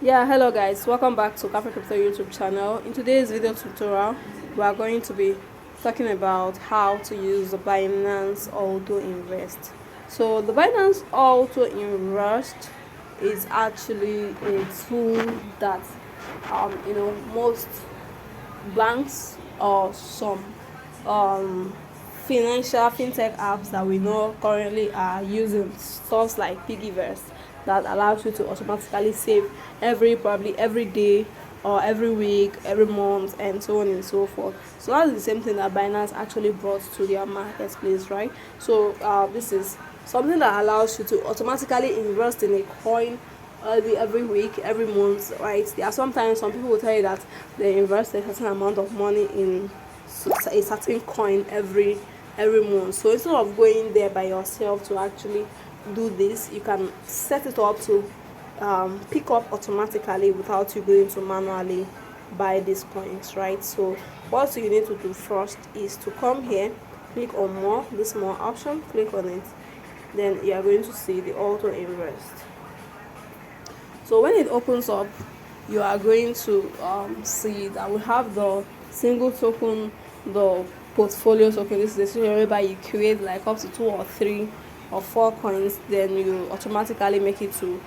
Yeah, hello guys, welcome back to Cafe Crypto YouTube channel. In today's video tutorial, we are going to be talking about how to use the Binance Auto Invest. So the Binance Auto Invest is actually a tool that most banks or some financial fintech apps that we know currently are using, stuff like Piggyverse, that allows you to automatically save probably every day or every week, every month, and so on and so forth. So that's the same thing that Binance actually brought to their marketplace, right? So this is something that allows you to automatically invest in a coin every week, every month, right? There are sometimes some people will tell you that they invest a certain amount of money in a certain coin every month. So instead of going there by yourself to actually do this, you can set it up to pick up automatically without you going to manually buy these coins, right? So what you need to do first is to come here, click on more, this more option, click on it, then you are going to see the auto invest. So when it opens up, you are going to see that we have the single token, the portfolio token. This is the situation whereby you create like up to 2 or 3 or 4 coins, then you automatically make it to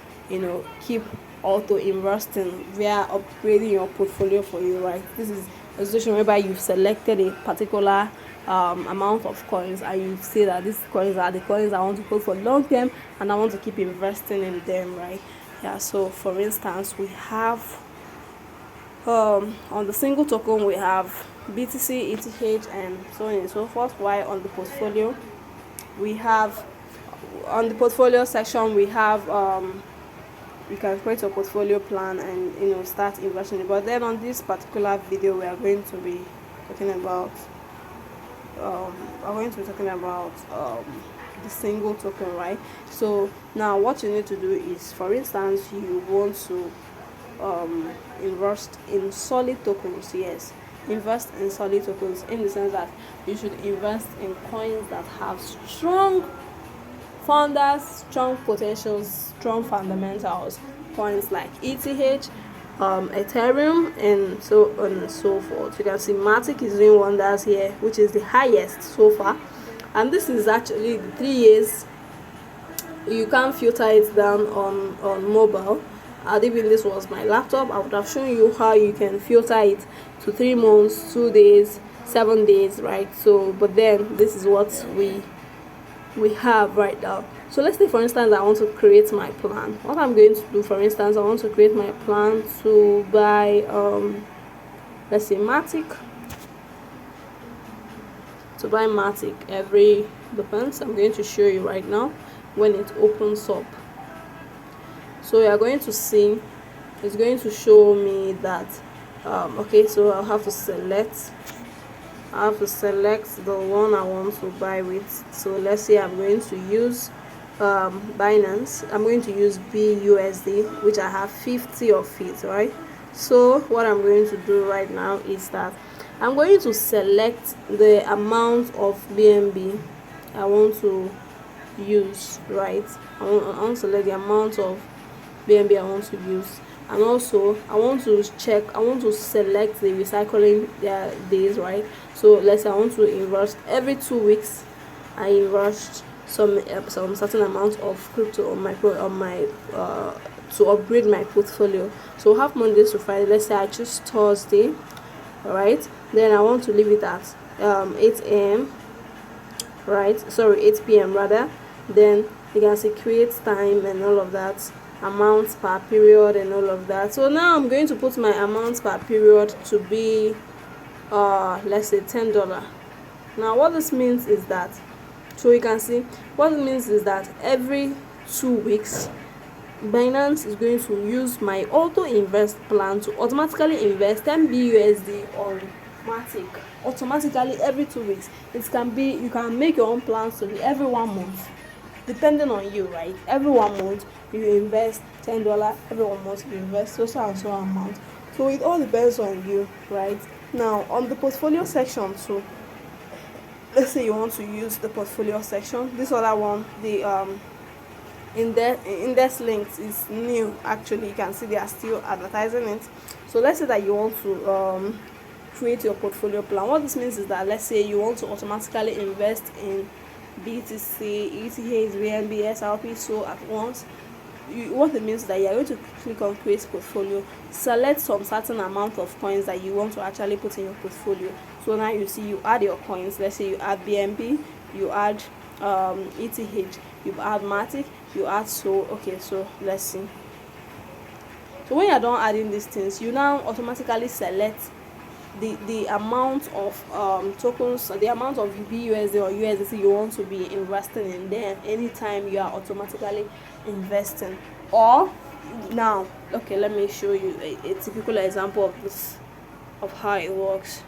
keep auto investing via upgrading your portfolio for you, right? This is a situation whereby you've selected a particular amount of coins, and you say that these coins are the coins I want to hold for long term and I want to keep investing in them, right? Yeah, so for instance, we have on the single token we have BTC, ETH, and so on and so forth. While on the portfolio, we have on the portfolio section we have you can create a portfolio plan and start investing. But then on this particular video, we are going to be talking about the single token, right? So now what you need to do is, for instance, you want to invest in solid tokens. Yes, invest in solid tokens in the sense that you should invest in coins that have strong founders, strong potentials, strong fundamentals. Coins like ETH, Ethereum, and so on and so forth. You can see Matic is doing wonders here, which is the highest so far, and this is actually the 3 years. You can't filter it down on mobile. Even this was my laptop, I would have shown you how you can filter it to 3 months, 2 days, 7 days, right? So but then this is what we have right now. So let's say, for instance, I want to create my plan. What I'm going to do, for instance, I want to create my plan to buy let's say Matic, every depends. I'm going to show you right now when it opens up. So you are going to see it's going to show me that okay, so I have to select the one I want to buy with. So let's say I'm going to use Binance. I'm going to use BUSD, which I have 50 of it, right? So what I'm going to do right now is that I'm going to select the amount of BNB I want to use, right? I want to select the amount of BNB I want to use, and also I want to select the recycling days, right? So let's say I want to invest every 2 weeks. I invest some certain amount of crypto on my to upgrade my portfolio. So have Mondays to Friday. Let's say I choose Thursday, all right? Then I want to leave it at 8 a.m. right? Sorry, 8 p.m. rather. Then you can see create time and all of that, amounts per period and all of that. So now I'm going to put my amounts per period to be let's say $10. Now what this means is that, so you can see what it means is that every 2 weeks Binance is going to use my auto invest plan to automatically invest 10 BUSD on Matic automatically every 2 weeks. It can be, you can make your own plans to be every 1 month, depending on you, right? Every 1 month you invest $10, every 1 month you invest so and so amount. So it all depends on you, right? Now on the portfolio section too, let's say you want to use the portfolio section, this other one, the index links is new. Actually, you can see they are still advertising it. So let's say that you want to create your portfolio plan. What this means is that, let's say you want to automatically invest in BTC, ETH, BNB, SRP, so at once. What it means is that you are going to click on create portfolio, select some certain amount of coins that you want to actually put in your portfolio. So now you see, you add your coins. Let's say you add BNB, you add ETH, you add Matic, you add okay, so let's see. So when you're done adding these things, you now automatically select the amount of tokens, the amount of BUSD or USDC you want to be investing in. Then anytime you are automatically investing. Or now, okay, let me show you a typical example of this, of how it works.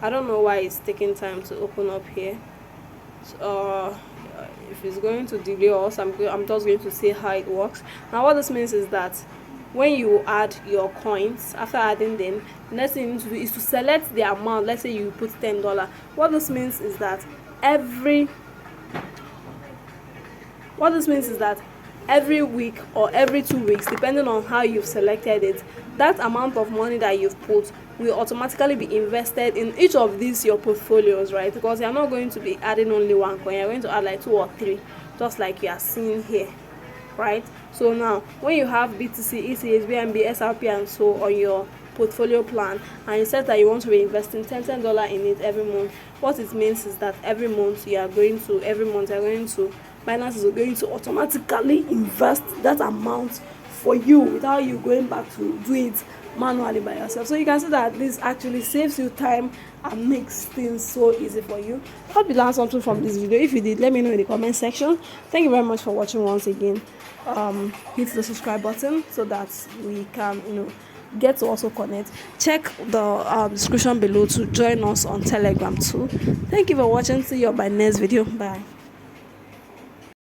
I don't know why it's taking time to open up here. So, if it's going to delay us, I'm just going to say how it works. Now what this means is that when you add your coins, after adding them, the next thing you need to do is to select the amount. Let's say you put $10. What this means is that every week or every 2 weeks, depending on how you've selected it, that amount of money that you've put will automatically be invested in each of these your portfolios, right? Because you're not going to be adding only one coin, you're going to add like 2 or 3, just like you are seeing here, right? So now when you have BTC, ETH, BNB, SRP and so on your portfolio plan, and you said that you want to be investing $10 in it every month, what it means is that every month you're going to Binance is going to automatically invest that amount for you without you going back to do it manually by yourself. So you can see that this actually saves you time and makes things so easy for you. I hope you learned something from this video. If you did, let me know in the comment section. Thank you very much for watching once again. Hit the subscribe button so that we can get to also connect. Check the description below to join us on Telegram too. Thank you for watching. See you on my next video. Bye.